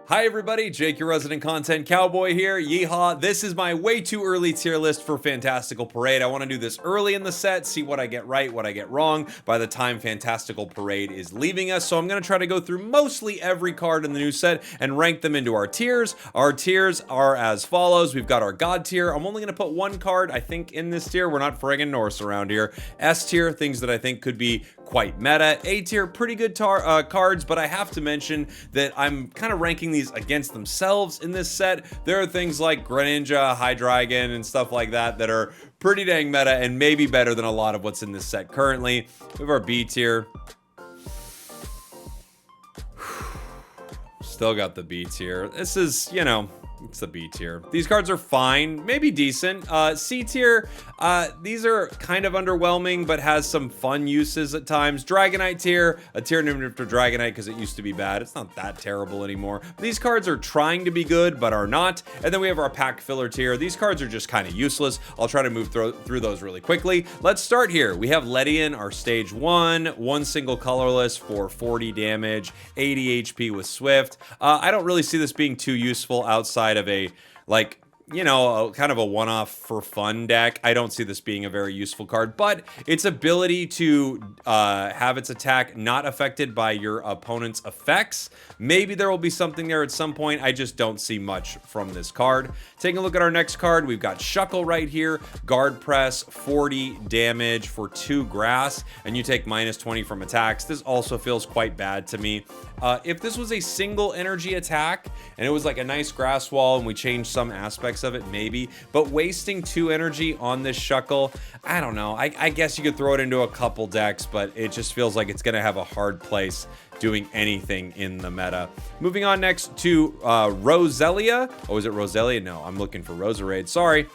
Hi everybody, Jake, your resident content cowboy here. Yeehaw. This is my way too early tier list for Fantastical Parade. I want to do this early in the set, see what I get right, what I get wrong by the time Fantastical Parade is leaving us. So I'm going to try to go through mostly every card in the new set and rank them into our tiers. Our tiers are as follows. We've got our God tier. I'm only going to put one card, I think, in this tier. We're not friggin' Norse around here. S tier, things that I think could be quite meta. A tier, pretty good cards, but I have to mention that I'm kind of ranking these against themselves in this set. There are things like Greninja, Hydreigon, and stuff like that that are pretty dang meta and maybe better than a lot of what's in this set currently. We have our B tier. Still got the B tier. This is, you know, it's the B tier. These cards are fine, maybe decent. C tier, these are kind of underwhelming, but has some fun uses at times. Dragonite tier, a tier named after Dragonite because it used to be bad. It's not that terrible anymore. These cards are trying to be good, but are not. And then we have our pack filler tier. These cards are just kind of useless. I'll try to move through those really quickly. Let's start here. We have Ledian, our stage 1, one single colorless for 40 damage, 80 HP with Swift. I don't really see this being too useful outside of a, like, you know, kind of a one-off for fun deck. I don't see this being a very useful card, but its ability to have its attack not affected by your opponent's effects, maybe there will be something there at some point. I just don't see much from this card. Taking a look at our next card, we've got Shuckle right here. Guard press, 40 damage for 2 grass, and you take minus 20 from attacks. This also feels quite bad to me. If this was a single energy attack and it was like a nice grass wall and we changed some aspects of it, maybe, but wasting 2 energy on this Shuckle, I don't know. I guess you could throw it into a couple decks, but it just feels like it's gonna have a hard place doing anything in the meta. Moving on next to Roselia. Oh, is it Roselia? No, I'm looking for Roserade. Sorry.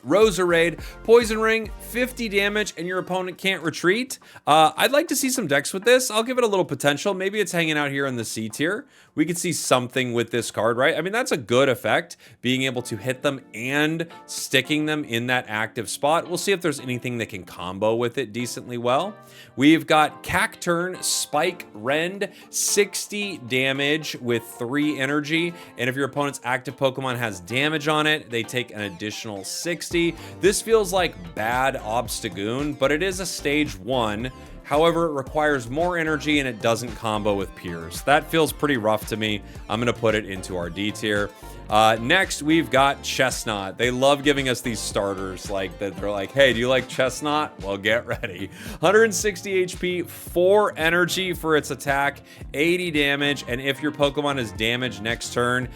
Roserade, Poison Ring, 50 damage, and your opponent can't retreat. I'd like to see some decks with this. I'll give it a little potential. Maybe it's hanging out here in the C tier. We could see something with this card, right? I mean, that's a good effect, being able to hit them and sticking them in that active spot. We'll see if there's anything that can combo with it decently well. We've got Cacturn, Spike, Rend, 60 damage with 3 energy, and if your opponent's active Pokemon has damage on it, they take an additional 60. This feels like bad Obstagoon, but it is a stage 1. However, it requires more energy and it doesn't combo with Piers. That feels pretty rough to me. I'm going to put it into our D tier. Next, we've got Chestnut. They love giving us these starters like that. They're like, hey, do you like Chestnut? Well, get ready. 160 HP, 4 energy for its attack, 80 damage, and if your Pokemon is damaged next turn,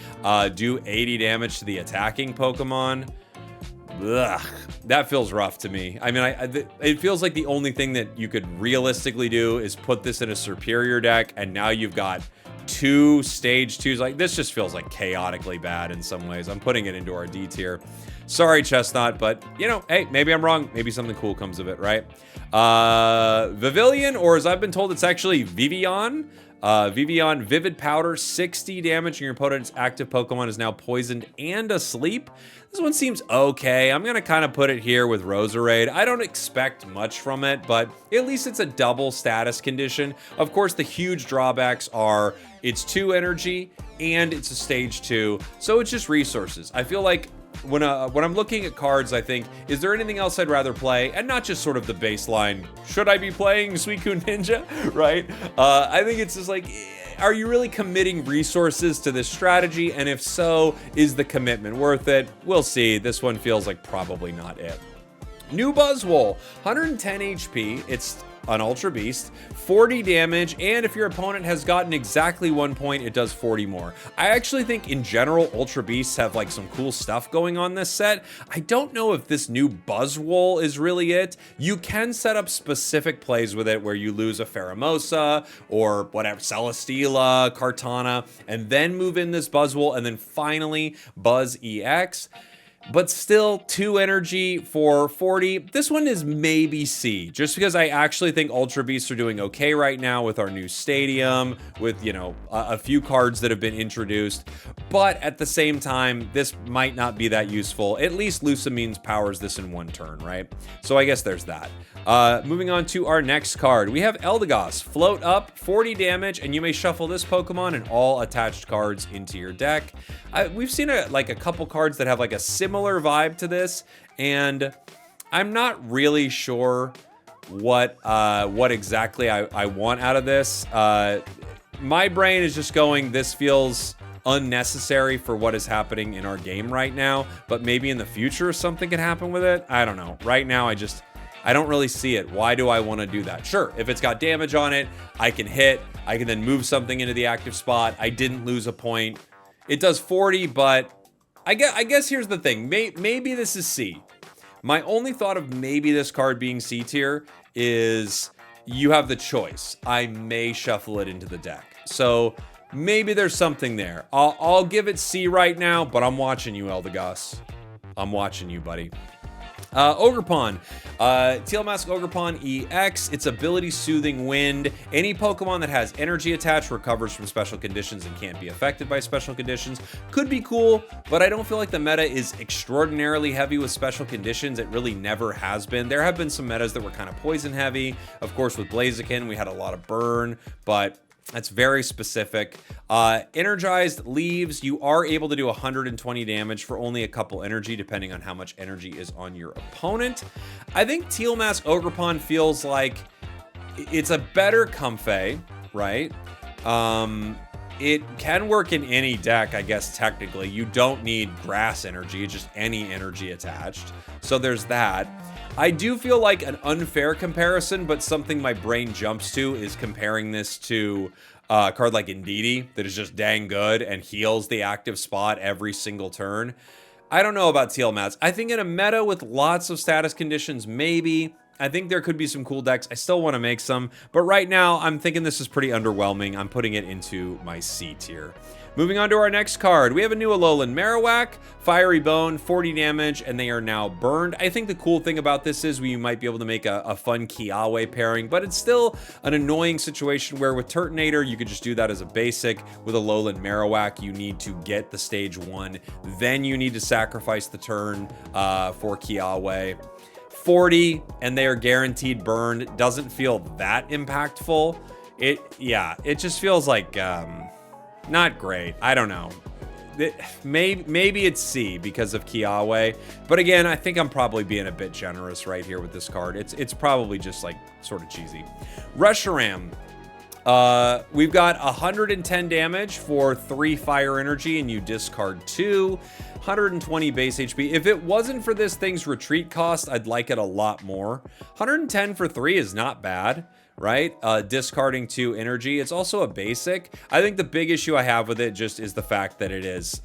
do 80 damage to the attacking Pokemon. Ugh, that feels rough to me. I mean, it feels like the only thing that you could realistically do is put this in a superior deck, and now you've got 2 stage 2s. Like, this just feels like chaotically bad in some ways. I'm putting it into our D tier. Sorry, Chestnut, but, you know, hey, maybe I'm wrong. Maybe something cool comes of it, right? Vivillon, or as I've been told, it's actually Vivillon. Vivillon, Vivid Powder, 60 damage, and your opponent's active Pokemon is now poisoned and asleep. This one seems okay. I'm going to kind of put it here with Roserade. I don't expect much from it, but at least it's a double status condition. Of course, the huge drawbacks are it's 2 energy and it's a stage 2, so it's just resources. I feel like when I'm looking at cards, I think, is there anything else I'd rather play? And not just sort of the baseline, should I be playing Suicune Ninja, right? I think it's just like, are you really committing resources to this strategy? And if so, is the commitment worth it? We'll see. This one feels like probably not it. New Buzzwole, 110 HP. It's an Ultra Beast, 40 damage, and if your opponent has gotten exactly 1 point, it does 40 more. I actually think in general, Ultra Beasts have like some cool stuff going on this set. I don't know if this new Buzzwole is really it. You can set up specific plays with it where you lose a Pheromosa or whatever, Celesteela, Kartana, and then move in this Buzzwole, and then finally Buzz EX. But still, 2 energy for 40. This one is maybe C, just because I actually think Ultra Beasts are doing okay right now with our new stadium, with, you know, a few cards that have been introduced. but at the same time, this might not be that useful. At least Lusamines powers this in one turn, right? So I guess there's that. Moving on to our next card, we have Eldegoss. Float up, 40 damage, and you may shuffle this Pokemon and all attached cards into your deck. We've seen a couple cards that have like a similar vibe to this, and I'm not really sure what exactly I want out of this. My brain is just going, this feels unnecessary for what is happening in our game right now, but maybe in the future something could happen with it. I don't know. Right now, I don't really see it. Why do I want to do that? Sure, if it's got damage on it, I can hit. I can then move something into the active spot. I didn't lose a point. It does 40, but I guess here's the thing. Maybe this is C. My only thought of maybe this card being C tier is you have the choice. I may shuffle it into the deck. So maybe there's something there. I'll give it C right now, but I'm watching you, Eldegoss. I'm watching you, buddy. Ogerpon. Teal Mask Ogerpon EX. Its ability Soothing Wind. Any Pokemon that has energy attached recovers from special conditions and can't be affected by special conditions. Could be cool, but I don't feel like the meta is extraordinarily heavy with special conditions. It really never has been. There have been some metas that were kind of poison heavy. Of course, with Blaziken, we had a lot of burn, but that's very specific. Energized Leaves, you are able to do 120 damage for only a couple energy, depending on how much energy is on your opponent. I think Teal Mask Ogerpon feels like it's a better Comfey, right? It can work in any deck, I guess, technically. You don't need grass energy, just any energy attached. So there's that. I do feel like an unfair comparison, but something my brain jumps to is comparing this to a card like Indeedee that is just dang good and heals the active spot every single turn. I don't know about Teal Mask. I think in a meta with lots of status conditions, maybe. I think there could be some cool decks. I still want to make some, but right now I'm thinking this is pretty underwhelming. I'm putting it into my C tier. Moving on to our next card, we have a new Alolan Marowak, Fiery Bone, 40 damage, and they are now burned. I think the cool thing about this is we might be able to make a fun Kiawe pairing, but it's still an annoying situation where with Turtonator, you could just do that as a basic. With Alolan Marowak, you need to get the stage 1, then you need to sacrifice the turn for Kiawe. 40, and they are guaranteed burned. Doesn't feel that impactful. It just feels like not great. I don't know. Maybe it's C because of Kiawe, but again, I think I'm probably being a bit generous right here with this card. It's probably just like sort of cheesy. Reshiram. We've got 110 damage for 3 fire energy, and you discard 2. 120 base HP. If it wasn't for this thing's retreat cost, I'd like it a lot more. 110 for 3 is not bad, right? Discarding 2 energy. It's also a basic. I think the big issue I have with it just is the fact that it is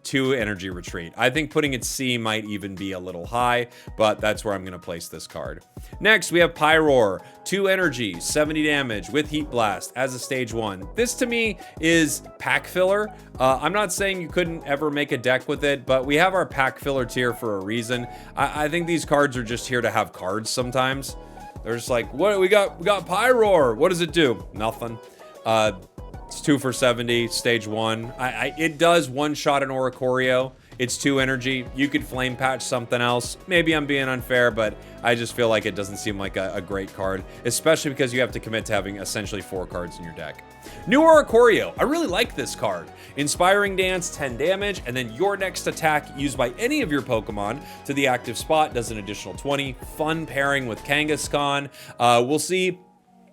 2 energy retreat. I think putting it C might even be a little high, but that's where I'm going to place this card. Next, we have Pyroar. 2 energy, 70 damage with Heat Blast as a stage 1. This to me is pack filler. I'm not saying you couldn't ever make a deck with it, but we have our pack filler tier for a reason. I think these cards are just here to have cards sometimes. They're just like, what we got Pyroar. What does it do? Nothing. It's 2 for 70, stage 1. It does one-shot an Oricorio. It's 2 energy. You could flame patch something else. Maybe I'm being unfair, but I just feel like it doesn't seem like a great card, especially because you have to commit to having essentially 4 cards in your deck. New Oricorio. I really like this card. Inspiring Dance, 10 damage, and then your next attack used by any of your Pokemon to the active spot does an additional 20. Fun pairing with Kangaskhan. We'll see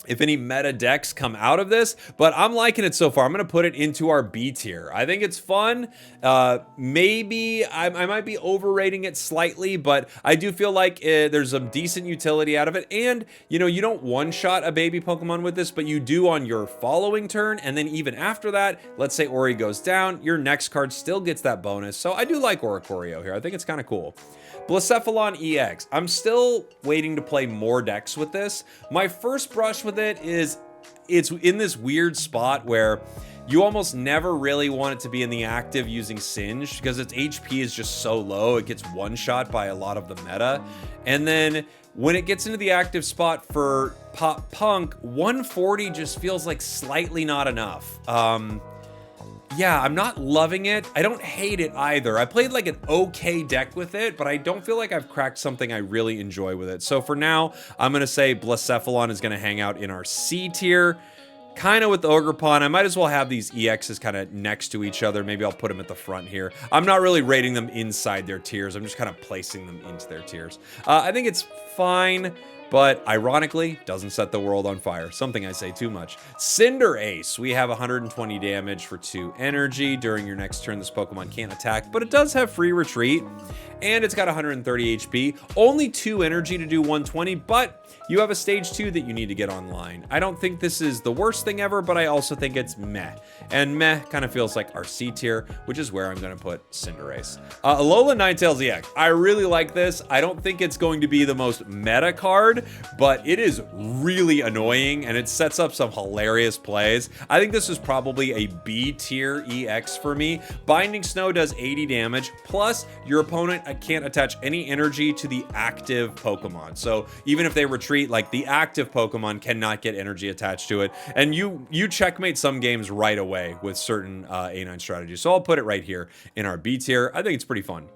if any meta decks come out of this, but I'm liking it so far. I'm going to put it into our B tier. I think it's fun. Maybe I might be overrating it slightly, but I do feel like there's some decent utility out of it. And, you know, you don't one-shot a baby Pokemon with this, but you do on your following turn. And then even after that, let's say Ori goes down, your next card still gets that bonus. So I do like Oricorio here. I think it's kind of cool. Blacephalon EX. I'm still waiting to play more decks with this. My first brush with it is it's in this weird spot where you almost never really want it to be in the active using Singe because its HP is just so low. It gets one-shot by a lot of the meta. And then when it gets into the active spot for Pop Punk, 140 just feels like slightly not enough. Yeah, I'm not loving it. I don't hate it either. I played like an okay deck with it, but I don't feel like I've cracked something I really enjoy with it. So for now, I'm going to say Blacephalon is going to hang out in our C tier. Kind of with the Ogerpon, I might as well have these EXs kind of next to each other. Maybe I'll put them at the front here. I'm not really rating them inside their tiers. I'm just kind of placing them into their tiers. I think it's fine, but ironically, doesn't set the world on fire. Something I say too much. Cinderace. We have 120 damage for 2 energy. During your next turn, this Pokemon can't attack, but it does have free retreat. And it's got 130 HP. Only 2 energy to do 120, but you have a stage 2 that you need to get online. I don't think this is the worst thing ever, but I also think it's meh. And meh kind of feels like our C tier, which is where I'm going to put Cinderace. Alolan Ninetales EX. I really like this. I don't think it's going to be the most meta card, but it is really annoying and it sets up some hilarious plays. I think this is probably a B tier EX for me. Binding Snow does 80 damage, plus your opponent can't attach any energy to the active Pokemon. So even if they retreat, like the active Pokemon cannot get energy attached to it. And you checkmate some games right away with certain A9 strategies. So I'll put it right here in our B tier. I think it's pretty fun.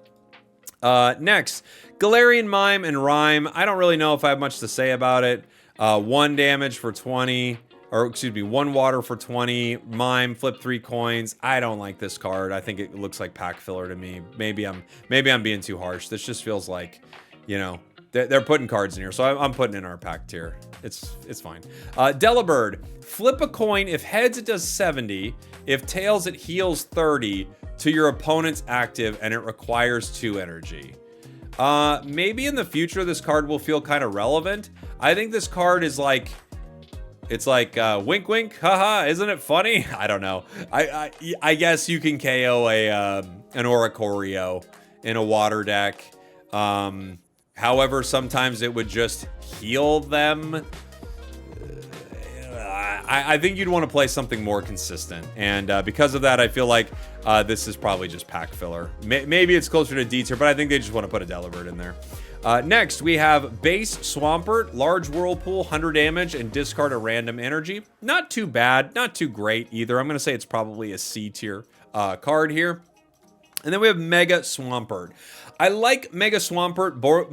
Next, Galarian Mime and Rhyme. I don't really know if I have much to say about it. 1 damage for 20, or excuse me, 1 water for 20. Mime, flip 3 coins. I don't like this card. I think it looks like pack filler to me. Maybe I'm being too harsh. This just feels like, you know, they're putting cards in here, so I'm putting in our pack tier. It's fine. Delibird, flip a coin. If heads, it does 70. If tails, it heals 30 to your opponent's active, and it requires 2 energy. Maybe in the future, this card will feel kind of relevant. I think this card is like, it's like wink wink, haha, isn't it funny? I don't know. I guess you can KO an Oricorio in a water deck. However, sometimes it would just heal them. I think you'd want to play something more consistent. And because of that, I feel like this is probably just pack filler. Maybe it's closer to D tier, but I think they just want to put a Delibird in there. Next, we have base Swampert, large Whirlpool, 100 damage, and discard a random energy. Not too bad, not too great either. I'm going to say it's probably a C tier card here. And then we have Mega Swampert. I like Mega Swampert Bore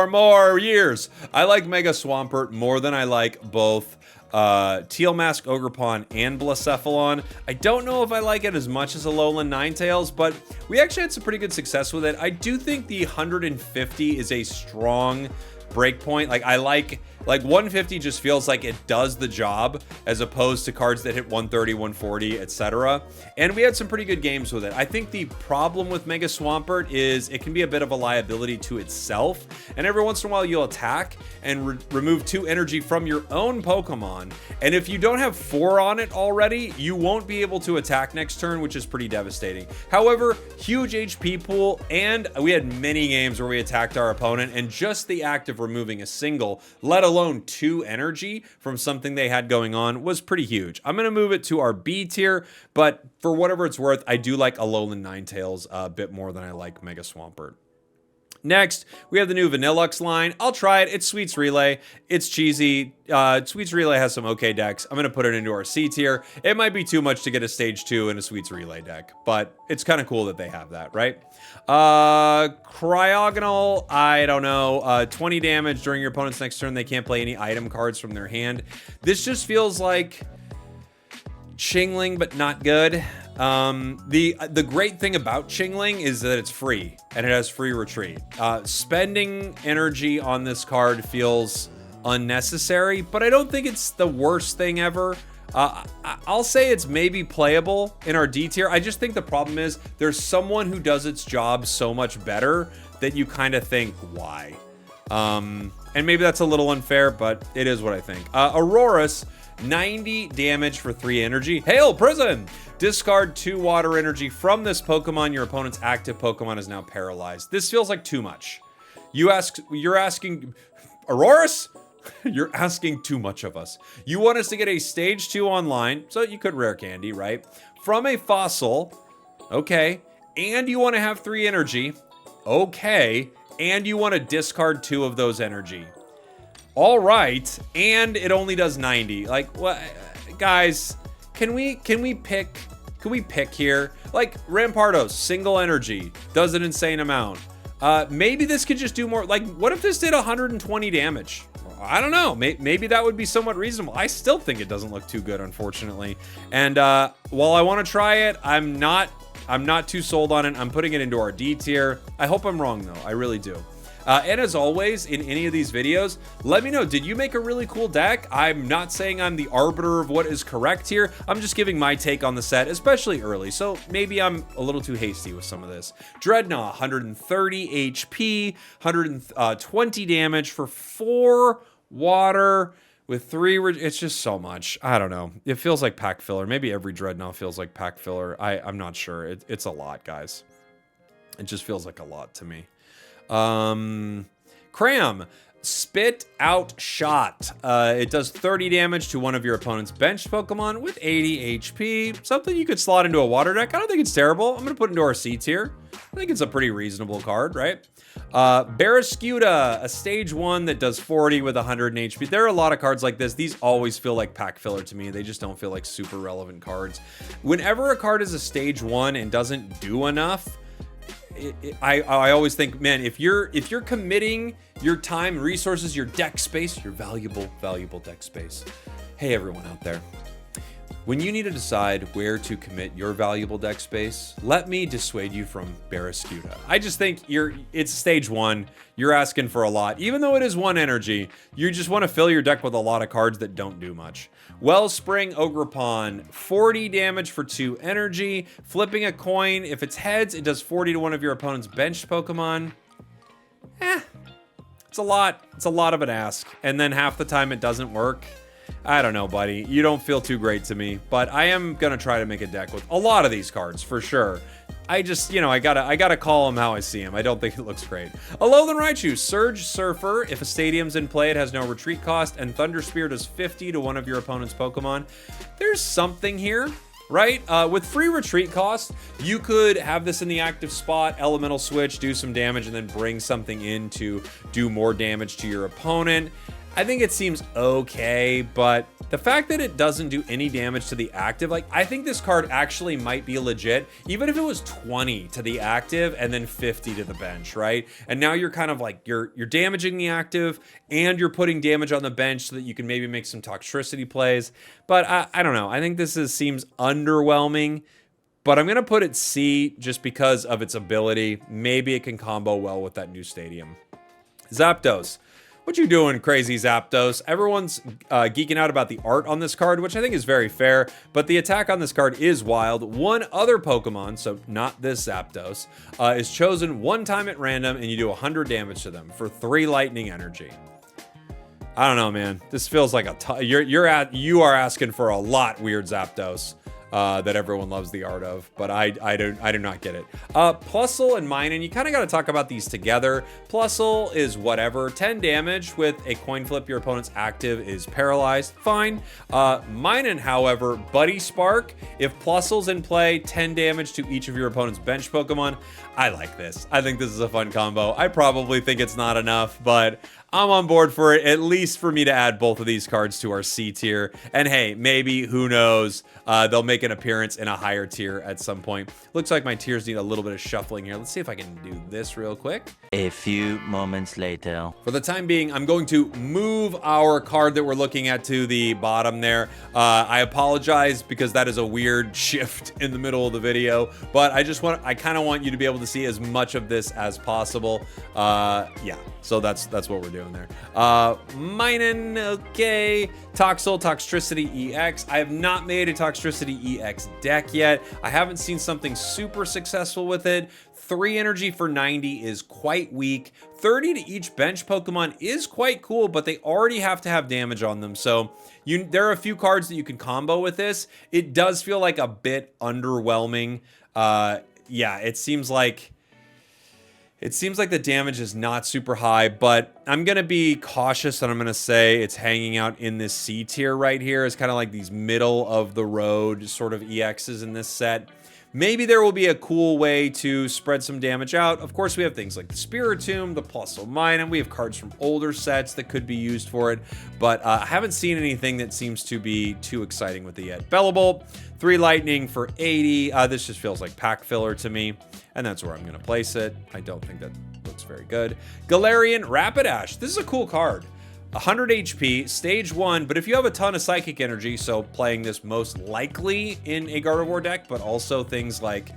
more years. I like Mega Swampert more than I like both Teal Mask, Ogerpon, and Blacephalon. I don't know if I like it as much as Alolan Ninetales, but we actually had some pretty good success with it. I do think the 150 is a strong breakpoint. Like, I like 150 just feels like it does the job as opposed to cards that hit 130, 140, etc. And we had some pretty good games with it. I think the problem with Mega Swampert is it can be a bit of a liability to itself. And every once in a while you'll attack and remove 2 energy from your own Pokemon. And if you don't have 4 on it already, you won't be able to attack next turn, which is pretty devastating. However, huge HP pool, and we had many games where we attacked our opponent, and just the act of removing a single, let alone 2 energy from something they had going on, was pretty huge. I'm going to move it to our B tier, but for whatever it's worth, I do like Alolan Ninetales a bit more than I like Mega Swampert. Next, we have the new Vanillux line. I'll try it. It's Sweets Relay. It's cheesy. Sweets Relay has some okay decks. I'm going to put it into our C tier. It might be too much to get a stage 2 in a Sweets Relay deck, but it's kind of cool that they have that, right? Cryogonal, I don't know. 20 damage during your opponent's next turn. They can't play any item cards from their hand. This just feels like Chingling, but not good. The great thing about Chingling is that it's free and it has free retreat. Spending energy on this card feels unnecessary, but I don't think it's the worst thing ever. I'll say it's maybe playable in our D tier. I just think the problem is there's someone who does its job so much better that you kind of think, why? And maybe that's a little unfair, but it is what I think. Aurorus, 90 damage for 3 energy. Hail Prison! Discard 2 water energy from this Pokemon. Your opponent's active Pokemon is now paralyzed. This feels like too much. You're asking, Aurorus? You're asking too much of us. You want us to get a stage 2 online, so you could rare candy, right? From a fossil, okay. And you want to have 3 energy, okay. And you want to discard 2 of those energy. All right, and it only does 90. Like, what, guys? can we pick here? Like Rampardos, single energy, does an insane amount. Maybe this could just do more. Like, what if this did 120 damage? I don't know. Maybe that would be somewhat reasonable. I still think it doesn't look too good, unfortunately. And while I want to try it, I'm not too sold on it. I'm putting it into our D tier. I hope I'm wrong though. I really do. And as always, in any of these videos, let me know, did you make a really cool deck? I'm not saying I'm the arbiter of what is correct here. I'm just giving my take on the set, especially early. So maybe I'm a little too hasty with some of this. Dreadnought, 130 HP, 120 damage for 4 water with 3. It's just so much. I don't know. It feels like pack filler. Maybe every Dreadnought feels like pack filler. I'm not sure. It's a lot, guys. It just feels like a lot to me. Cram, Spit Out Shot. It does 30 damage to one of your opponent's benched Pokemon with 80 HP. Something you could slot into a water deck. I don't think it's terrible. I'm going to put it into our C tier. I think it's a pretty reasonable card, right? Barrascuda, a stage 1 that does 40 with 100 HP. There are a lot of cards like this. These always feel like pack filler to me. They just don't feel like super relevant cards. Whenever a card is a stage 1 and doesn't do enough, I always think, man, if you're committing your time, resources, your deck space, your valuable deck space. Hey, everyone out there. When you need to decide where to commit your valuable deck space, let me dissuade you from Barrascuda. I just think it's stage 1. You're asking for a lot. Even though it is 1 energy, you just want to fill your deck with a lot of cards that don't do much. Wellspring Ogerpon, 40 damage for 2 energy. Flipping a coin. If it's heads, it does 40 to one of your opponent's benched Pokemon. It's a lot. It's a lot of an ask. And then half the time it doesn't work. I don't know, buddy. You don't feel too great to me, but I am gonna try to make a deck with a lot of these cards for sure. I just, I gotta call them how I see them. I don't think it looks great. Alolan Raichu, Surge Surfer. If a stadium's in play, it has no retreat cost, and Thunder Spear does 50 to one of your opponent's Pokemon. There's something here, right? With free retreat cost, you could have this in the active spot, elemental switch, do some damage, and then bring something in to do more damage to your opponent. I think it seems okay, but the fact that it doesn't do any damage to the active, like, I think this card actually might be legit, even if it was 20 to the active and then 50 to the bench, right? And now you're kind of like, you're damaging the active and you're putting damage on the bench so that you can maybe make some Toxtricity plays. But I don't know. I think this seems underwhelming, but I'm going to put it C just because of its ability. Maybe it can combo well with that new stadium. Zapdos. What you doing, crazy Zapdos? Everyone's geeking out about the art on this card, which I think is very fair, but the attack on this card is wild. One other Pokemon, so not this Zapdos, is chosen 1 time at random, and you do 100 damage to them for 3 lightning energy. I don't know, man. This feels like you are asking for a lot, weird Zapdos. That everyone loves the art of, but I do not get it. Plusle and Minun, you kind of got to talk about these together. Plusle is whatever, 10 damage with a coin flip. Your opponent's active is paralyzed, fine. Minun, however, Buddy Spark. If Plusle's in play, 10 damage to each of your opponent's bench Pokemon. I like this. I think this is a fun combo. I probably think it's not enough, but I'm on board for it, at least for me to add both of these cards to our C tier. And hey, maybe, who knows, they'll make an appearance in a higher tier at some point. Looks like my tiers need a little bit of shuffling here. Let's see if I can do this real quick. A few moments later. For the time being, I'm going to move our card that we're looking at to the bottom there. I apologize because that is a weird shift in the middle of the video, but I kind of want you to be able to see as much of this as possible. Yeah, so that's what we're doing there. Minun, okay. Toxtricity EX. I have not made a Toxtricity EX deck yet. I haven't seen something super successful with it. 3 energy for 90 is quite weak. 30 to each bench Pokemon is quite cool, but they already have to have damage on them. So there are a few cards that you can combo with this. It does feel like a bit underwhelming. Yeah, it seems like It seems like the damage is not super high, but I'm going to be cautious and I'm going to say it's hanging out in this C tier right here. It's kind of like these middle of the road sort of EXs in this set. Maybe there will be a cool way to spread some damage out. Of course, we have things like the Spiritomb, the Plusomine, we have cards from older sets that could be used for it, but I haven't seen anything that seems to be too exciting with it yet. Bellebolt, 3 Lightning for 80. This just feels like pack filler to me, and that's where I'm going to place it. I don't think that looks very good. Galarian Rapidash. This is a cool card. 100 HP, stage 1, but if you have a ton of Psychic Energy, so playing this most likely in a Gardevoir deck, but also things like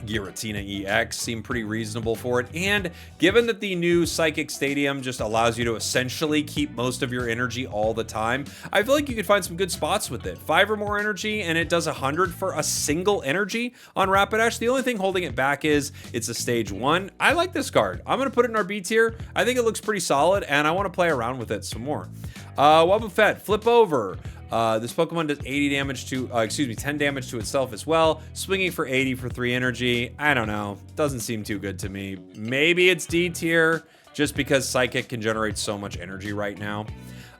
Giratina EX seem pretty reasonable for it. And given that the new Psychic Stadium just allows you to essentially keep most of your energy all the time, I feel like you could find some good spots with it. 5 or more energy, and it does 100 for a single energy on Rapidash. The only thing holding it back is it's a stage 1. I like this card. I'm going to put it in our B tier. I think it looks pretty solid, and I want to play around with it some more. Wobbuffet, flip over. This Pokemon does 80 damage to, 10 damage to itself as well. Swinging for 80 for 3 energy. I don't know. Doesn't seem too good to me. Maybe it's D tier, just because Psychic can generate so much energy right now.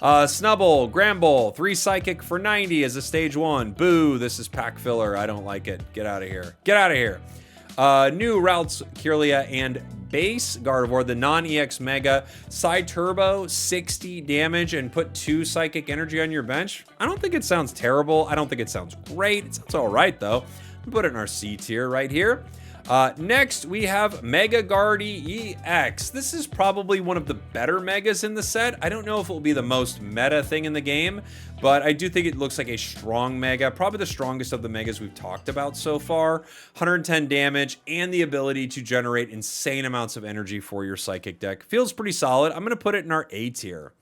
Snubbull, Gramble, 3 Psychic for 90 as a stage 1. Boo, this is pack filler. I don't like it. Get out of here. Get out of here. New routes, Kirlia and base Gardevoir, the non-EX Mega. Side Turbo, 60 damage, and put 2 Psychic Energy on your bench. I don't think it sounds terrible. I don't think it sounds great. It sounds all right, though. We put it in our C tier right here. Next, we have Mega Guardy EX. This is probably one of the better Megas in the set. I don't know if it will be the most meta thing in the game, but I do think it looks like a strong Mega, probably the strongest of the Megas we've talked about so far. 110 damage and the ability to generate insane amounts of energy for your Psychic deck. Feels pretty solid. I'm going to put it in our A tier.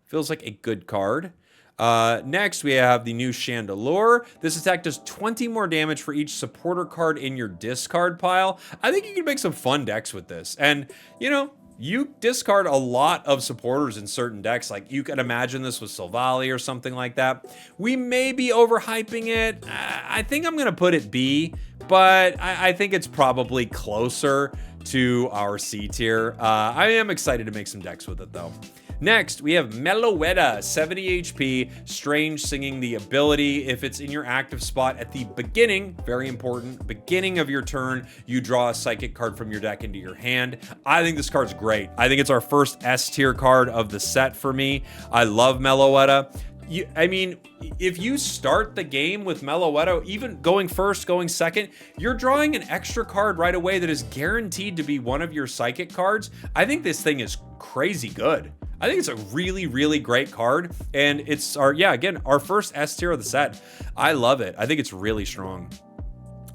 Feels like a good card. Next, we have the new Chandelure. This attack does 20 more damage for each supporter card in your discard pile. I think you can make some fun decks with this. And, you know, you discard a lot of supporters in certain decks. Like, you could imagine this with Silvally or something like that. We may be overhyping it. I think I'm going to put it B, but I think it's probably closer to our C tier. I am excited to make some decks with it, though. Next, we have Meloetta, 70 HP, Strange Singing, the ability. If it's in your active spot at the beginning, very important, beginning of your turn, you draw a Psychic card from your deck into your hand. I think this card's great. I think it's our first S tier card of the set for me. I love Meloetta. I mean, if you start the game with Meloetta, even going first, going second, you're drawing an extra card right away that is guaranteed to be one of your Psychic cards. I think this thing is crazy good. I think it's a really, really great card, and it's our first S tier of the set. I love it. I think it's really strong.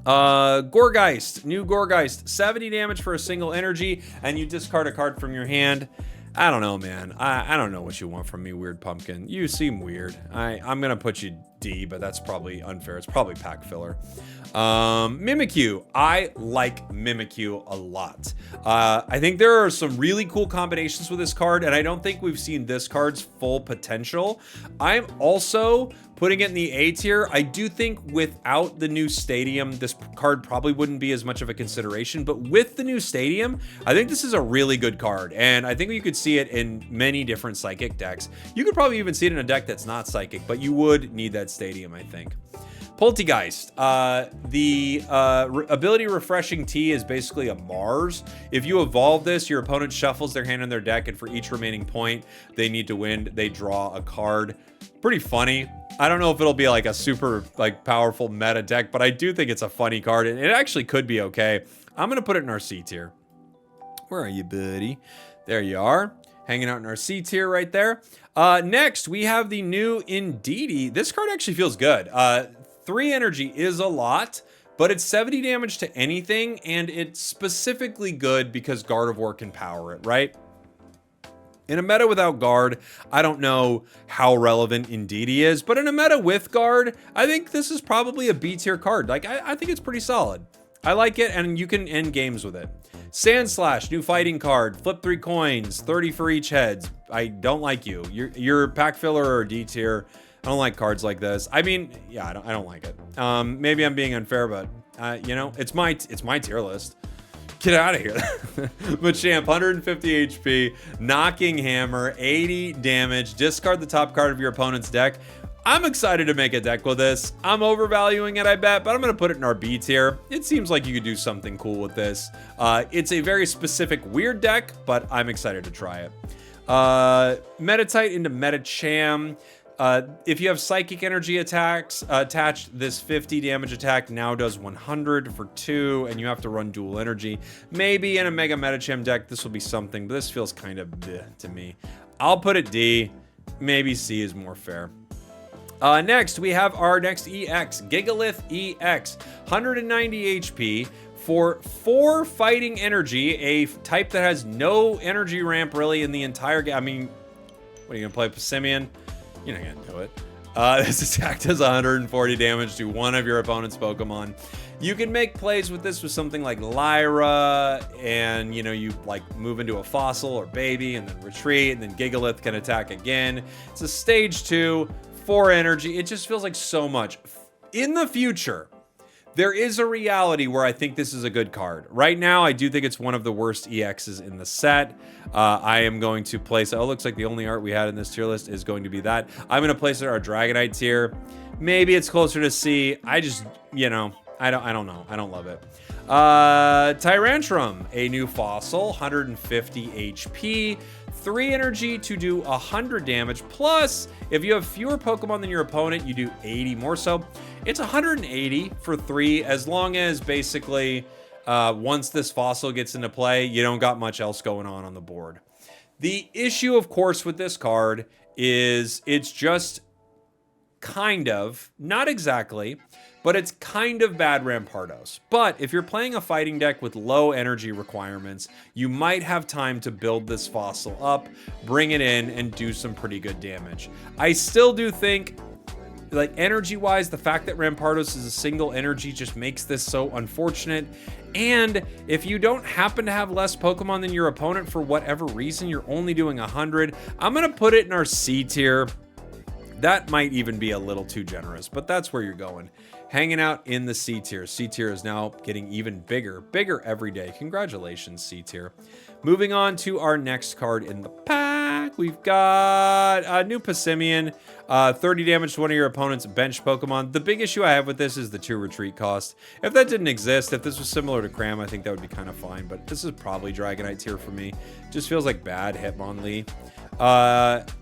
Gourgeist, new Gourgeist, 70 damage for a single energy, and you discard a card from your hand. I don't know, man. I don't know what you want from me, Weird Pumpkin. You seem weird. I'm gonna put you D, but that's probably unfair. It's probably pack filler. Mimikyu. I like Mimikyu a lot. I think there are some really cool combinations with this card, and I don't think we've seen this card's full potential. I'm also putting it in the A tier. I do think without the new stadium, this card probably wouldn't be as much of a consideration, but with the new stadium, I think this is a really good card, and I think you could see it in many different Psychic decks. You could probably even see it in a deck that's not Psychic, but you would need that stadium, I think. Poltegeist. The ability Refreshing Tea is basically a Mars. If you evolve this, your opponent shuffles their hand in their deck, and for each remaining point they need to win, they draw a card. Pretty funny. I don't know if it'll be like a super powerful meta deck, but I do think it's a funny card, and it actually could be okay. I'm gonna put it in our C tier. Where are you, buddy? There you are. Hanging out in our C tier right there. Next, we have the new Indeedee. This card actually feels good. 3 energy is a lot, but it's 70 damage to anything, and it's specifically good because Gardevoir can power it, right? In a meta without Guard, I don't know how relevant Indeedee is, but in a meta with Guard, I think this is probably a B tier card. Like, I think it's pretty solid. I like it, and you can end games with it. Sandslash, new fighting card, flip 3 coins, 30 for each heads. I don't like you. You're pack filler or D tier. I don't like cards like this. I mean, yeah, I don't like it. Maybe I'm being unfair, but you know, it's my tier list. Get out of here. Machamp, 150 HP, Knocking Hammer, 80 damage. Discard the top card of your opponent's deck. I'm excited to make a deck with this. I'm overvaluing it, I bet, but I'm going to put it in our B tier. It seems like you could do something cool with this. It's a very specific weird deck, but I'm excited to try it. Metatite into Metacham. If you have Psychic Energy attacks attached, this 50 damage attack now does 100 for 2, and you have to run dual energy. Maybe in a Mega Metacham deck, this will be something, but this feels kind of bleh to me. I'll put it D. Maybe C is more fair. Next, we have our next EX, Gigalith EX, 190 HP for 4 fighting energy, a type that has no energy ramp really in the entire game. I mean, what are you gonna play, Passimian? You're not gonna do it. This attack does 140 damage to one of your opponent's Pokemon. You can make plays with this with something like Lyra, and you know, you like move into a fossil or baby and then retreat, and then Gigalith can attack again. It's a stage 2, 4 energy. It just feels like so much. In the future, there is a reality where I think this is a good card. Right now, I do think it's one of the worst EXs in the set. I am going to place, oh, looks like the only art we had in this tier list is going to be that. I'm going to place it in our Dragonite tier. Maybe it's closer to C. I just, you know, I don't know. I don't love it. Tyrantrum, a new fossil, 150 HP. 3 energy to do 100 damage. Plus, if you have fewer Pokemon than your opponent, you do 80 more. So it's 180 for 3, as long as basically once this fossil gets into play, you don't got much else going on the board. The issue, of course, with this card is it's just kind of, not exactly, but it's kind of bad Rampardos. But if you're playing a fighting deck with low energy requirements, you might have time to build this fossil up, bring it in, and do some pretty good damage. I still do think, like, energy-wise, the fact that Rampardos is a single energy just makes this so unfortunate. And if you don't happen to have less Pokemon than your opponent for whatever reason, you're only doing 100, I'm gonna put it in our C tier. That might even be a little too generous, but that's where you're going. Hanging out in the C tier. C tier is now getting even bigger every day. Congratulations, C tier. Moving on to our next card in the pack, we've got a new Passimian, 30 damage to one of your opponent's bench Pokemon. The big issue I have with this is the 2 retreat cost. If that didn't exist, if this was similar to Cram, I think that would be kind of fine, but this is probably Dragonite tier for me. Just feels like bad Hitmonlee.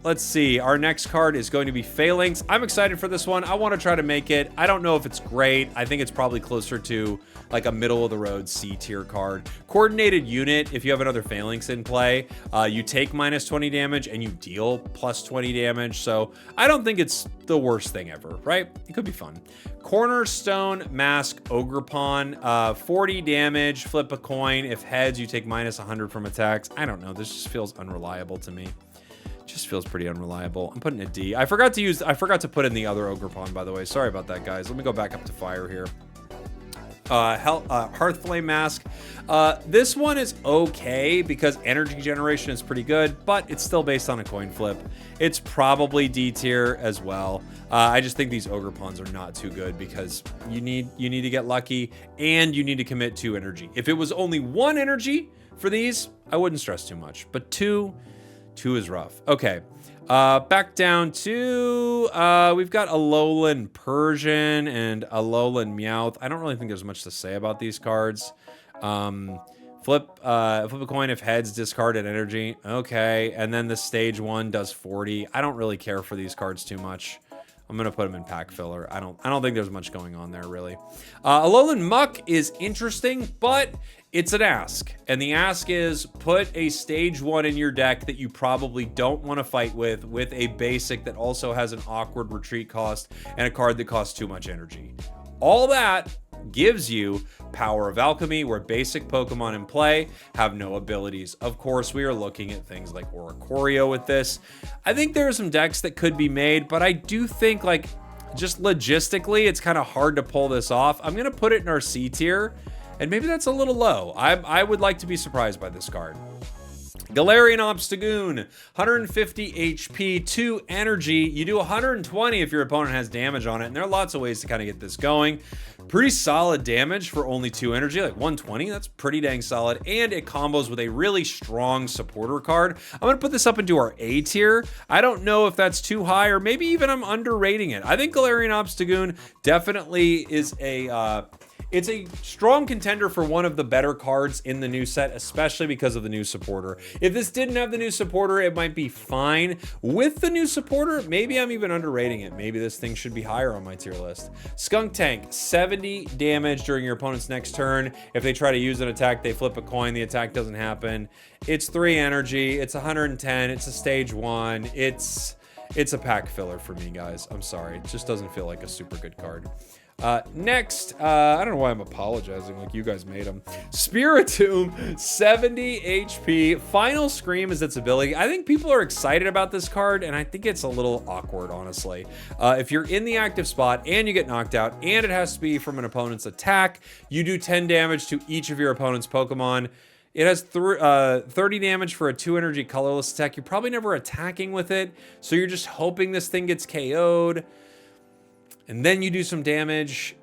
Let's see. Our next card is going to be Phalanx. I'm excited for this one. I want to try to make it. I don't know if it's great. I think it's probably closer to like a middle of the road C tier card. Coordinated unit. If you have another Phalanx in play, you take -20 damage and you deal +20 damage. So I don't think it's the worst thing ever, right? It could be fun. Cornerstone Mask Ogerpon, 40 damage, flip a coin. If heads, you take -100 from attacks. I don't know. This just feels unreliable to me. Just feels pretty unreliable. I'm putting a D. I forgot to put in the other Ogerpon, by the way. Sorry about that, guys. Let me go back up to fire here. Hearthflame Mask. This one is okay because energy generation is pretty good, but it's still based on a coin flip. It's probably D tier as well. I just think these Ogerpons are not too good because you need to get lucky and you need to commit 2 energy. If it was only 1 energy for these, I wouldn't stress too much, but 2 is rough. Okay. Back down to, we've got Alolan Persian and Alolan Meowth. I don't really think there's much to say about these cards. Flip a coin if heads, discard an energy. Okay, and then the stage 1 does 40. I don't really care for these cards too much. I'm gonna put them in pack filler. I don't think there's much going on there really. Alolan Muck is interesting, but it's an ask, and the ask is put a stage 1 in your deck that you probably don't want to fight with a basic that also has an awkward retreat cost and a card that costs too much energy. All that gives you Power of Alchemy, where basic Pokemon in play have no abilities. Of course, we are looking at things like Oricorio with this. I think there are some decks that could be made, but I do think, like, just logistically, it's kind of hard to pull this off. I'm going to put it in our C tier. And maybe that's a little low. I would like to be surprised by this card. Galarian Obstagoon, 150 HP, 2 energy. You do 120 if your opponent has damage on it, and there are lots of ways to kind of get this going. Pretty solid damage for only 2 energy, like 120, that's pretty dang solid, and it combos with a really strong supporter card. I'm going to put this up into our A tier. I don't know if that's too high, or maybe even I'm underrating it. I think Galarian Obstagoon definitely is it's a strong contender for one of the better cards in the new set, especially because of the new supporter. If this didn't have the new supporter, it might be fine. With the new supporter, maybe I'm even underrating it. Maybe this thing should be higher on my tier list. Skunk Tank, 70 damage during your opponent's next turn. If they try to use an attack, they flip a coin, the attack doesn't happen. It's 3 energy, it's 110, it's a stage 1, it's a pack filler for me, guys. I'm sorry, it just doesn't feel like a super good card. Next, I don't know why I'm apologizing like you guys made him. Spiritomb, 70 HP. Final Scream is its ability. I think people are excited about this card, and I think it's a little awkward, honestly. If you're in the active spot and you get knocked out, and it has to be from an opponent's attack, you do 10 damage to each of your opponent's Pokemon. It has 30 damage for a 2 energy colorless attack. You're probably never attacking with it, so you're just hoping this thing gets KO'd. And then you do some damage.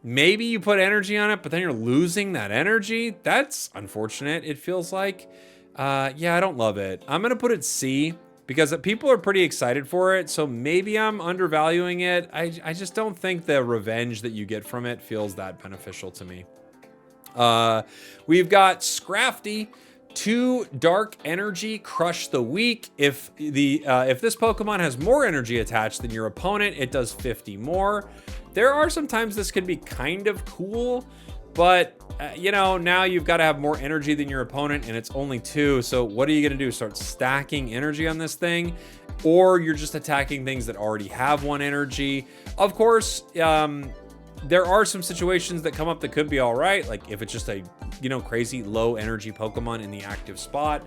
Maybe you put energy on it, but then you're losing that energy. That's unfortunate, it feels like. Yeah, I don't love it. I'm going to put it C because people are pretty excited for it. So maybe I'm undervaluing it. I just don't think the revenge that you get from it feels that beneficial to me. We've got Scrafty. 2 dark energy, crush the weak. If this Pokemon has more energy attached than your opponent, it does 50 more. There are some times this could be kind of cool, but you know, now you've got to have more energy than your opponent, and it's only 2. So what are you gonna do? Start stacking energy on this thing, or you're just attacking things that already have 1 energy? Of course, there are some situations that come up that could be all right. Like if it's just a, you know, crazy low energy Pokemon in the active spot,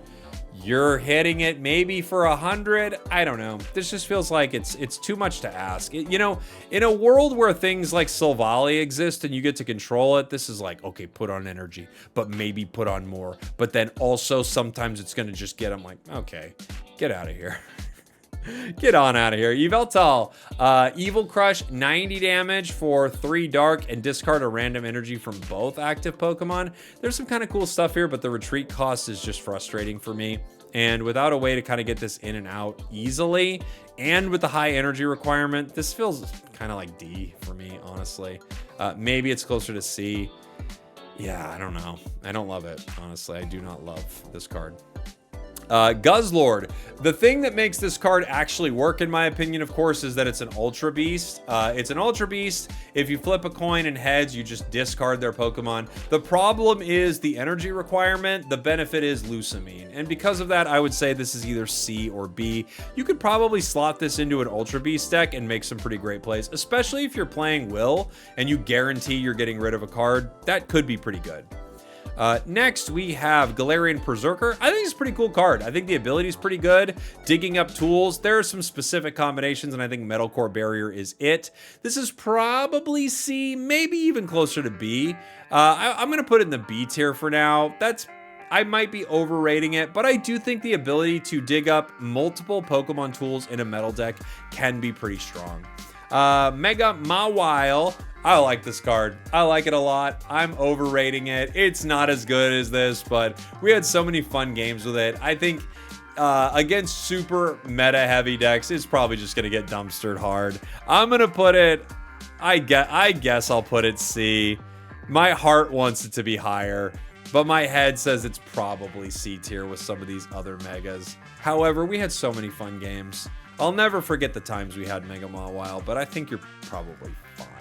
you're hitting it maybe for 100. I don't know. This just feels like it's too much to ask. You know, in a world where things like Silvally exist and you get to control it, this is like, okay, put on energy, but maybe put on more. But then also sometimes it's going to just get, I'm like, okay, get out of here. Get on out of here. Yveltal, Evil Crush, 90 damage for 3 dark and discard a random energy from both active Pokemon. There's some kind of cool stuff here, but the retreat cost is just frustrating for me. And without a way to kind of get this in and out easily, and with the high energy requirement, this feels kind of like D for me, honestly. Maybe it's closer to C. Yeah, I don't know. I don't love it, honestly. I do not love this card. Guzzlord. The thing that makes this card actually work, in my opinion, of course, is that it's an Ultra Beast. It's an Ultra Beast. If you flip a coin and heads, you just discard their Pokemon. The problem is the energy requirement. The benefit is Lusamine. And because of that, I would say this is either C or B. You could probably slot this into an Ultra Beast deck and make some pretty great plays, especially if you're playing Will and you guarantee you're getting rid of a card. That could be pretty good. Next, we have Galarian Berserker. I think it's a pretty cool card. I think the ability is pretty good. Digging up tools. There are some specific combinations, and I think Metal Core Barrier is it. This is probably C, maybe even closer to B. I'm going to put it in the B tier for now. I might be overrating it, but I do think the ability to dig up multiple Pokemon tools in a metal deck can be pretty strong. Mega Mawile. I like this card. I like it a lot. I'm overrating it. It's not as good as this, but we had so many fun games with it. I think against super meta heavy decks, it's probably just going to get dumpstered hard. I'm going to put it, I guess I'll put it C. My heart wants it to be higher, but my head says it's probably C tier with some of these other megas. However, we had so many fun games. I'll never forget the times we had Mega Mawile, but I think you're probably fine.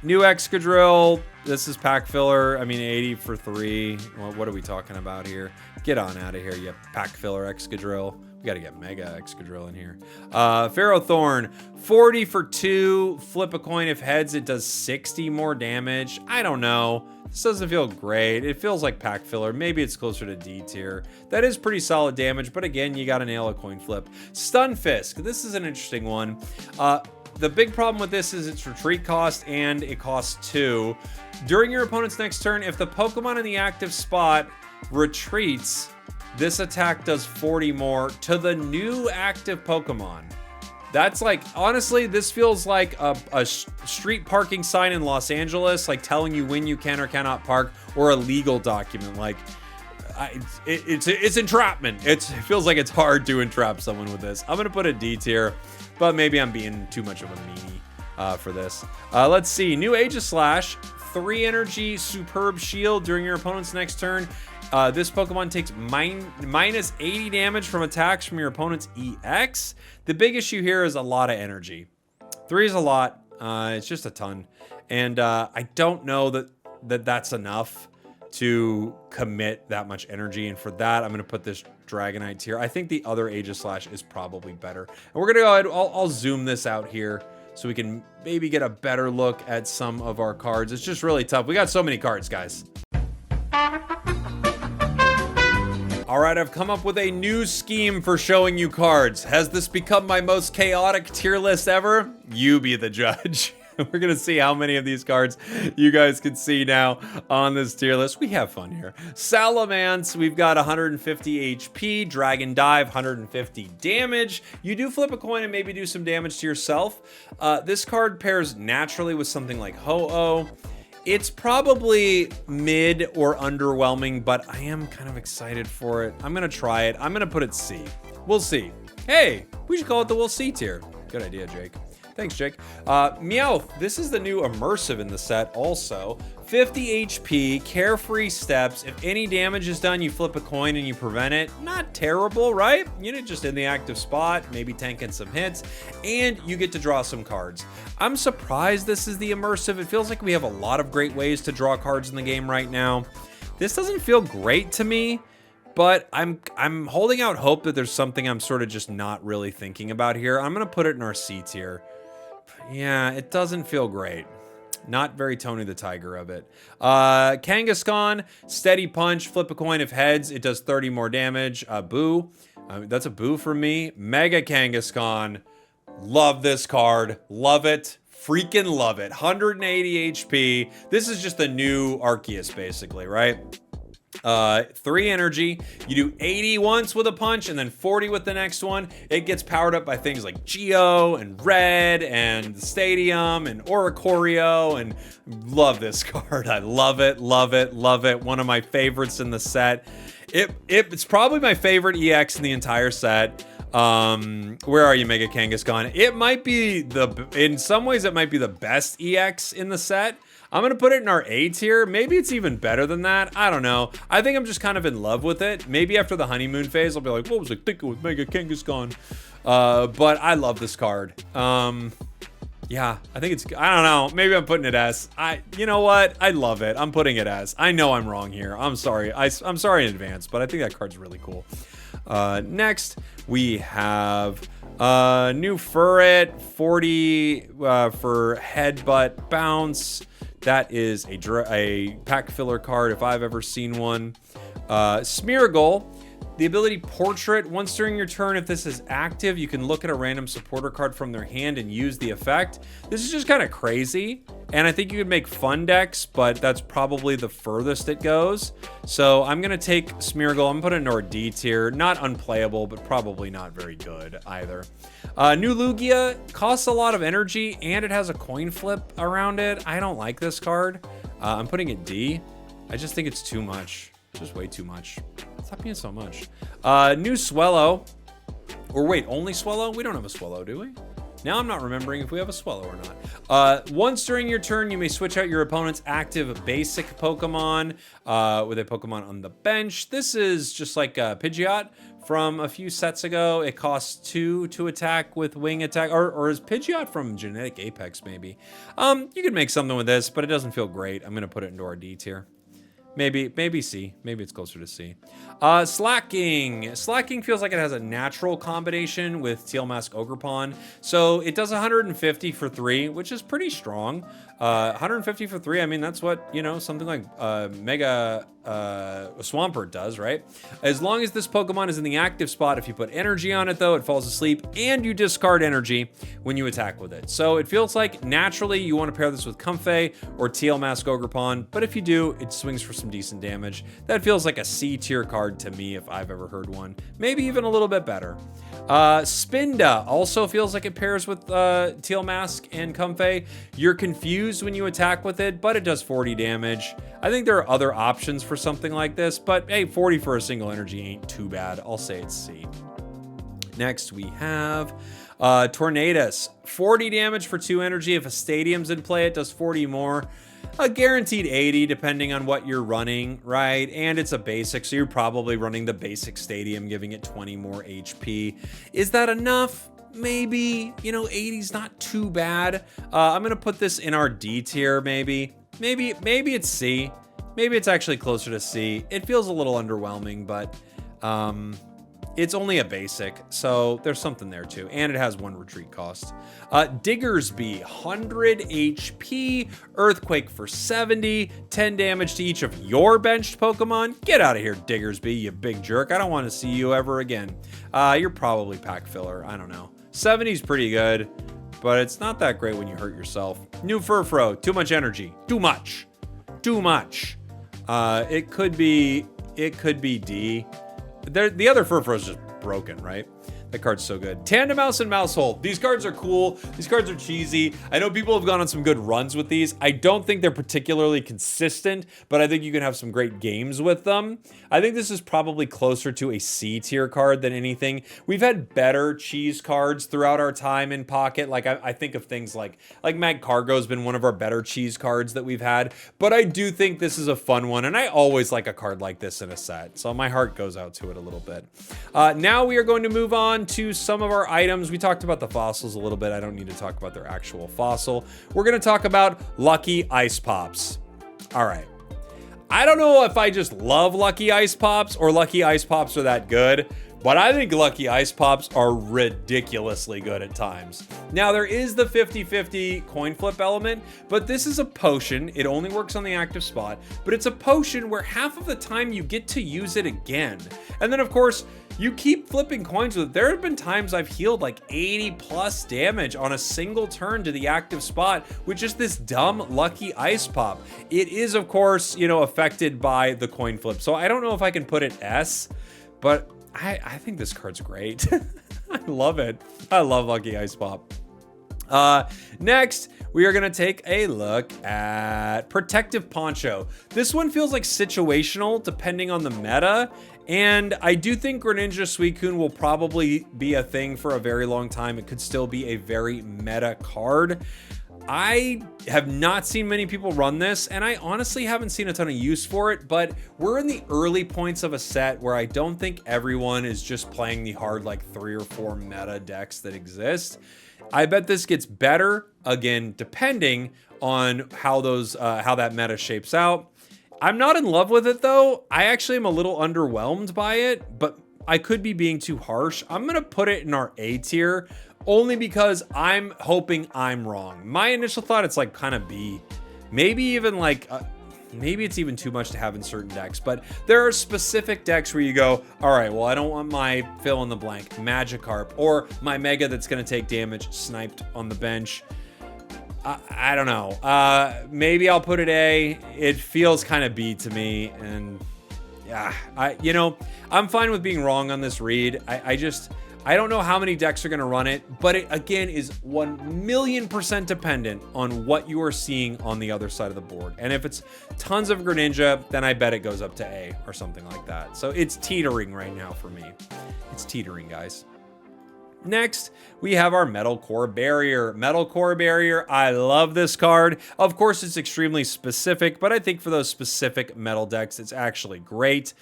New Excadrill. This is pack filler. I mean, 80 for 3. Well, what are we talking about here? Get on out of here, you pack filler Excadrill. We got to get Mega Excadrill in here. Ferrothorn, 40 for 2. Flip a coin. If heads, it does 60 more damage. I don't know. This doesn't feel great. It feels like pack filler. Maybe it's closer to D tier. That is pretty solid damage, but again, you got to nail a coin flip. Stunfisk. This is an interesting one. The big problem with this is its retreat cost, and it costs 2. During your opponent's next turn, if the Pokemon in the active spot retreats, this attack does 40 more to the new active Pokemon. That's like, honestly, this feels like a street parking sign in Los Angeles, like telling you when you can or cannot park, or a legal document. Like, it's entrapment. It feels like it's hard to entrap someone with this. I'm gonna put a D tier, but maybe I'm being too much of a meanie for this. Let's see, new Aegislash, 3 energy, superb shield during your opponent's next turn. This Pokemon takes minus 80 damage from attacks from your opponent's EX. The big issue here is a lot of energy. 3 is a lot. It's just a ton. And I don't know that that's enough to commit that much energy. And for that, I'm going to put this Dragonite tier. I think the other Aegislash is probably better. And we're going to go ahead. I'll zoom this out here so we can maybe get a better look at some of our cards. It's just really tough. We got so many cards, guys. All right, I've come up with a new scheme for showing you cards. Has this become my most chaotic tier list ever? You be the judge. We're gonna see how many of these cards you guys can see now on this tier list. We have fun here. Salamence, we've got 150 HP. Dragon Dive, 150 damage. You do flip a coin and maybe do some damage to yourself. This card pairs naturally with something like Ho-Oh. It's probably mid or underwhelming, but I am kind of excited for it. I'm gonna try it. I'm gonna put it C. We'll see. Hey, we should call it the We'll See tier. Good idea, Jake. Thanks, Jake. Meowth, this is the new immersive in the set also. 50 HP, carefree steps. If any damage is done, you flip a coin and you prevent it. Not terrible, right? You know, just in the active spot, maybe tanking some hits, and you get to draw some cards. I'm surprised this is the immersive. It feels like we have a lot of great ways to draw cards in the game right now. This doesn't feel great to me, but I'm holding out hope that there's something I'm sort of just not really thinking about here. I'm gonna put it in our C tier. Yeah, it doesn't feel great. Not very Tony the Tiger of it. Kangaskhan, steady punch, flip a coin of heads. It does 30 more damage. Boo. That's a boo for me. Mega Kangaskhan. Love this card. Love it. Freaking love it. 180 HP. This is just the new Arceus, basically, right? 3 energy. You do 80 once with a punch and then 40 with the next one. It gets powered up by things like Geo and Red and the Stadium and Oricorio, and love this card. I love it, love it, love it. One of my favorites in the set. It's probably my favorite EX in the entire set. Where are you, Mega Kangaskhan? It might be in some ways it might be the best EX in the set. I'm gonna put it in our A tier. Maybe it's even better than that. I don't know. I think I'm just kind of in love with it. Maybe after the honeymoon phase, I'll be like, what was I thinking with Mega Kangaskhan? But I love this card. Yeah, I think it's, I don't know. Maybe I'm putting it S. You know what? I love it. I'm putting it S. I know I'm wrong here. I'm sorry. I'm sorry in advance, but I think that card's really cool. Next, we have new Furret, 40 for Headbutt Bounce. That is a pack filler card if I've ever seen one. Smeargle, the ability Portrait. Once during your turn, if this is active, you can look at a random supporter card from their hand and use the effect. This is just kind of crazy, and I think you could make fun decks, but that's probably the furthest it goes. So I'm gonna take Smeargle. I'm gonna put it in our D tier. Not unplayable, but probably not very good either. New Lugia costs a lot of energy, and it has a coin flip around it. I don't like this card. I'm putting it D. I just think it's too much. Just way too much. Stop being so much. New Swellow. Or wait, only Swellow? We don't have a Swellow, do we? Now I'm not remembering if we have a Swellow or not. Once during your turn, you may switch out your opponent's active basic Pokemon with a Pokemon on the bench. This is just like Pidgeot from a few sets ago. It costs 2 to attack with wing attack, or is Pidgeot from Genetic Apex maybe? You could make something with this, but it doesn't feel great. I'm gonna put it into our D tier. Maybe C. Maybe it's closer to C. Slacking. Slacking feels like it has a natural combination with Teal Mask Ogerpon. So it does 150 for 3, which is pretty strong. 150 for 3, I mean, that's what, you know, something like Mega Swampert does, right? As long as this Pokemon is in the active spot, if you put energy on it, though, it falls asleep, and you discard energy when you attack with it. So it feels like naturally you want to pair this with Comfey or Teal Mask Ogerpon, but if you do, it swings for some some decent damage. That feels like a C tier card to me if I've ever heard one. Maybe even a little bit better. Spinda also feels like it pairs with Teal Mask and Comfey. You're confused when you attack with it, but it does 40 damage. I think there are other options for something like this, but hey, 40 for a single energy ain't too bad. I'll say it's C. Next, we have Tornadus. 40 damage for 2 energy. If a stadium's in play, it does 40 more. A guaranteed 80 depending on what you're running, right? And it's a basic, so you're probably running the basic stadium, giving it 20 more HP. Is that enough? Maybe. You know, 80's not too bad. I'm gonna put this in our D tier, maybe. Maybe it's C. Maybe it's actually closer to C. It feels a little underwhelming, but it's only a basic, so there's something there too. And it has 1 retreat cost. Diggersby, 100 HP, Earthquake for 70, 10 damage to each of your benched Pokemon. Get out of here, Diggersby, you big jerk. I don't want to see you ever again. You're probably pack filler, I don't know. 70's pretty good, but it's not that great when you hurt yourself. New Furfro, too much energy. Too much. It could be D. The other Furfro is just broken, right? That card's so good. Tandem Mouse and Mousehold. These cards are cool. These cards are cheesy. I know people have gone on some good runs with these. I don't think they're particularly consistent, but I think you can have some great games with them. I think this is probably closer to a C tier card than anything. We've had better cheese cards throughout our time in Pocket. Like I think of things like Magcargo has been one of our better cheese cards that we've had, but I do think this is a fun one, and I always like a card like this in a set, so my heart goes out to it a little bit. Now we are going to move on to some of our items. We talked about the fossils a little bit. I don't need to talk about their actual fossil. We're going to talk about Lucky Ice Pops. All right. I don't know if I just love Lucky Ice Pops or Lucky Ice Pops are that good, but I think Lucky Ice Pops are ridiculously good at times. Now, there is the 50-50 coin flip element, but this is a potion. It only works on the active spot, but it's a potion where half of the time you get to use it again. And then, of course, you keep flipping coins with it. There have been times I've healed like 80 plus damage on a single turn to the active spot with just this dumb Lucky Ice Pop. It is, of course, you know, affected by the coin flip. So I don't know if I can put it S, but I think this card's great. I love it. I love Lucky Ice Pop. Next, we are going to take a look at Protective Poncho. This one feels like situational depending on the meta. And I do think Greninja Suicune will probably be a thing for a very long time. It could still be a very meta card. I have not seen many people run this, and I honestly haven't seen a ton of use for it, but we're in the early points of a set where I don't think everyone is just playing the hard like 3 or 4 meta decks that exist. I bet this gets better, again, depending on how that meta shapes out. I'm not in love with it though. I actually am a little underwhelmed by it, but I could be being too harsh. I'm gonna put it in our A tier only because I'm hoping I'm wrong. My initial thought, it's like kind of B, maybe even like, maybe it's even too much to have in certain decks, but there are specific decks where you go, all right, well, I don't want my fill in the blank Magikarp or my Mega that's gonna take damage sniped on the bench. I don't know. Maybe I'll put it A. It feels kind of B to me, and yeah, I'm fine with being wrong on this read. I don't know how many decks are going to run it, but it again is 1,000,000% dependent on what you are seeing on the other side of the board. And if it's tons of Greninja, then I bet it goes up to A or something like that. So it's teetering right now for me. It's teetering, guys. Next, we have our Metal Core Barrier. Metal Core Barrier, I love this card. Of course, it's extremely specific, but I think for those specific metal decks, it's actually great.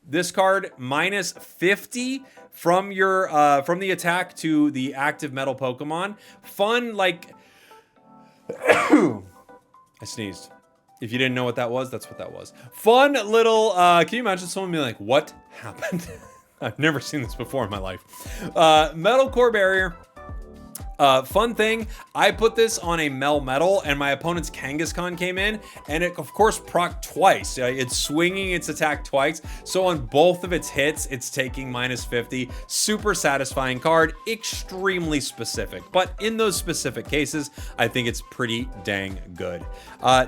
This card, minus 50 from the attack to the active metal Pokemon. Fun, like... I sneezed. If you didn't know what that was, that's what that was. Fun little... can you imagine someone being like, what happened? I've never seen this before in my life. Metal Core Barrier. Fun thing, I put this on a Melmetal and my opponent's Kangaskhan came in and it of course proc twice. It's swinging its attack twice. So on both of its hits, it's taking -50. Super satisfying card, extremely specific. But in those specific cases, I think it's pretty dang good.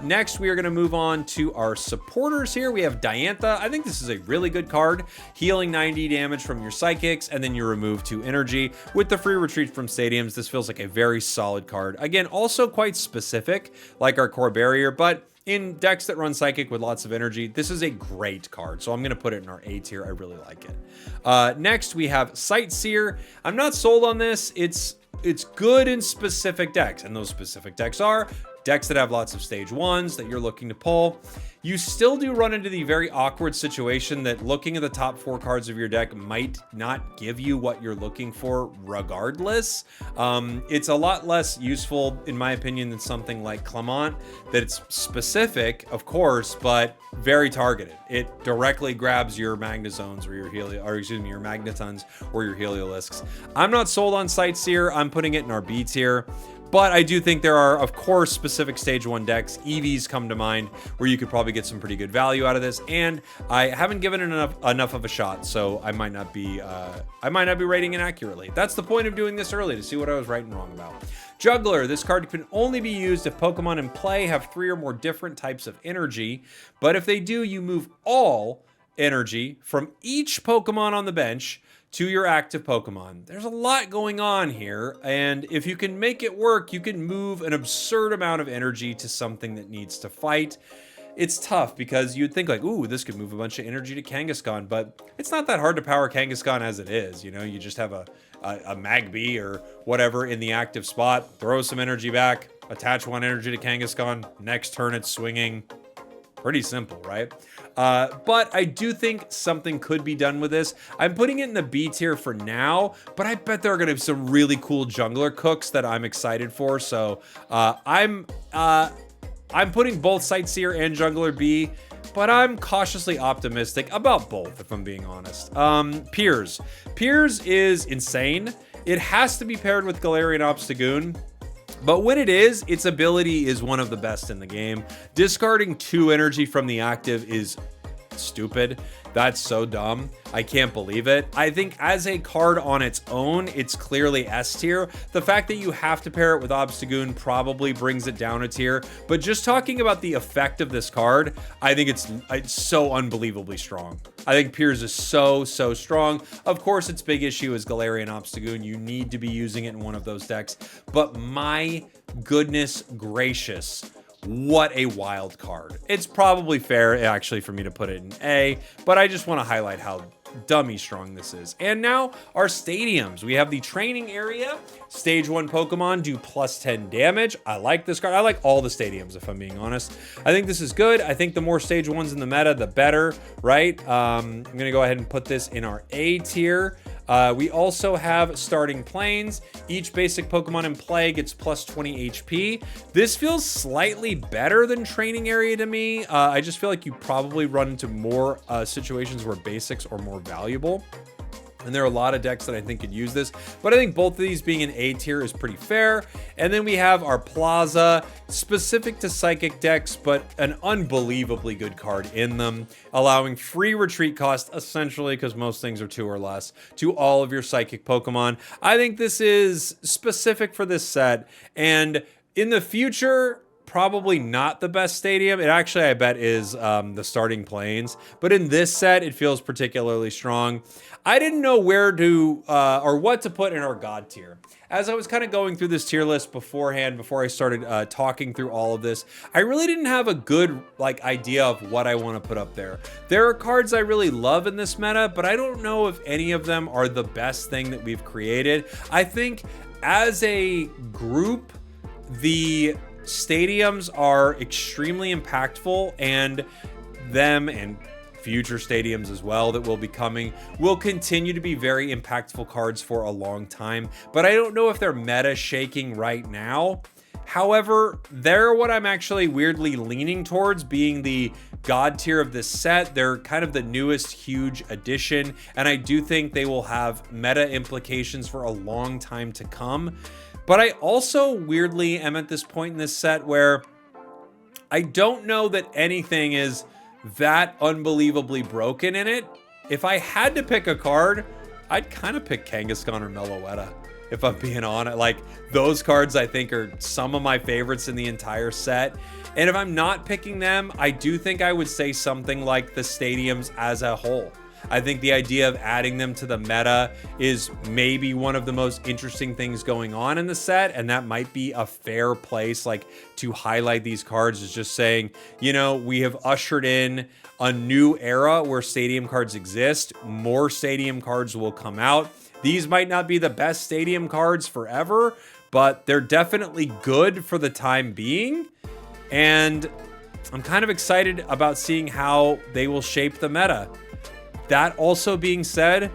Next, we are going to move on to our supporters here. We have Diantha. I think this is a really good card. Healing 90 damage from your psychics and then you remove 2 energy. With the free retreat from stadiums, this feels like a very solid card. Again, also quite specific, like our core barrier, but in decks that run Psychic with lots of energy, this is a great card. So I'm going to put it in our A tier. I really like it. Next, we have Sightseer. I'm not sold on this. It's good in specific decks, and those specific decks are decks that have lots of stage 1s that you're looking to pull. You still do run into the very awkward situation that looking at the top 4 cards of your deck might not give you what you're looking for regardless. It's a lot less useful, in my opinion, than something like Clement, that it's specific, of course, but very targeted. It directly grabs your Magnezones or your your Magnetons or your Heliolisk's. I'm not sold on Sightseer. I'm putting it in our B tier. But I do think there are, of course, specific stage 1 decks. EVs come to mind where you could probably get some pretty good value out of this. And I haven't given it enough of a shot, so I might not be rating it accurately. That's the point of doing this early, to see what I was right and wrong about. Juggler. This card can only be used if Pokemon in play have 3 or more different types of energy. But if they do, you move all energy from each Pokemon on the bench to your active Pokemon. There's a lot going on here, and if you can make it work, you can move an absurd amount of energy to something that needs to fight. It's tough because you'd think like, ooh, this could move a bunch of energy to Kangaskhan, but it's not that hard to power Kangaskhan as it is. You know, you just have a Magby or whatever in the active spot, throw some energy back, attach 1 energy to Kangaskhan, next turn it's swinging. Pretty simple, right? But I do think something could be done with this. I'm putting it in the B tier for now, but I bet there are going to be some really cool jungler cooks that I'm excited for. So I'm putting both Sightseer and Jungler B, but I'm cautiously optimistic about both, if I'm being honest. Piers. Piers is insane. It has to be paired with Galarian Obstagoon. But when it is, its ability is one of the best in the game. Discarding 2 energy from the active is stupid. That's so dumb. I can't believe it. I think as a card on its own, it's clearly S tier. The fact that you have to pair it with Obstagoon probably brings it down a tier. But just talking about the effect of this card, I think it's so unbelievably strong. I think Piers is so strong. Of course, its big issue is Galarian Obstagoon. You need to be using it in one of those decks. But my goodness gracious, what a wild card. It's probably fair actually for me to put it in A, but I just want to highlight how dummy strong this is. And now our stadiums. We have the training area. Stage 1 Pokemon do +10 damage. I like this card. I like all the stadiums, if I'm being honest. I think this is good. I think the more stage 1s in the meta, the better, right? I'm going to go ahead and put this in our A tier. We also have starting planes. Each basic Pokemon in play gets +20 HP. This feels slightly better than training area to me. I just feel like you probably run into more situations where basics are more valuable. And there are a lot of decks that I think could use this, but I think both of these being in A tier is pretty fair. And then we have our Plaza, specific to Psychic decks, but an unbelievably good card in them, allowing free retreat cost, essentially, because most things are 2 or less, to all of your Psychic Pokemon. I think this is specific for this set, and in the future, probably not the best stadium. It actually, I bet, is the starting planes. But in this set, it feels particularly strong. I didn't know where to, or what to put in our God tier. As I was kind of going through this tier list beforehand, before I started talking through all of this, I really didn't have a good idea of what I want to put up there. There are cards I really love in this meta, but I don't know if any of them are the best thing that we've created. I think as a group, the stadiums are extremely impactful, and them and future stadiums as well that will be coming will continue to be very impactful cards for a long time, but I don't know if they're meta shaking right now. However, they're what I'm actually weirdly leaning towards being the God tier of this set. They're kind of the newest huge addition, and I do think they will have meta implications for a long time to come. But I also weirdly am at this point in this set where I don't know that anything is that unbelievably broken in it. If I had to pick a card, I'd kind of pick Kangaskhan or Meloetta, if I'm being honest. Like, those cards I think are some of my favorites in the entire set. And if I'm not picking them, I do think I would say something like the stadiums as a whole. I think the idea of adding them to the meta is maybe one of the most interesting things going on in the set, and that might be a fair place like to highlight these cards, is just saying, you know, we have ushered in a new era where stadium cards exist. More stadium cards will come out. These might not be the best stadium cards forever, but they're definitely good for the time being. And I'm kind of excited about seeing how they will shape the meta. That also being said,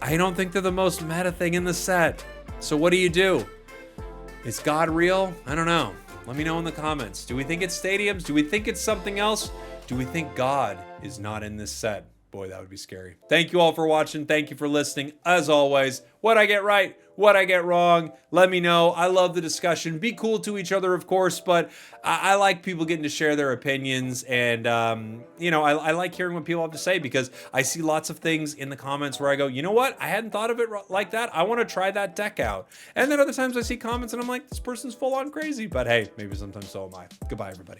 I don't think they're the most meta thing in the set. So what do you do? Is God real? I don't know. Let me know in the comments. Do we think it's stadiums? Do we think it's something else? Do we think God is not in this set? Boy, that would be scary. Thank you all for watching. Thank you for listening. As always, what'd I get right? What'd I get wrong? Let me know. I love the discussion. Be cool to each other, of course, but I like people getting to share their opinions. And, you know, I like hearing what people have to say, because I see lots of things in the comments where I go, you know what? I hadn't thought of it like that. I want to try that deck out. And then other times I see comments and I'm like, this person's full on crazy. But hey, maybe sometimes so am I. Goodbye, everybody.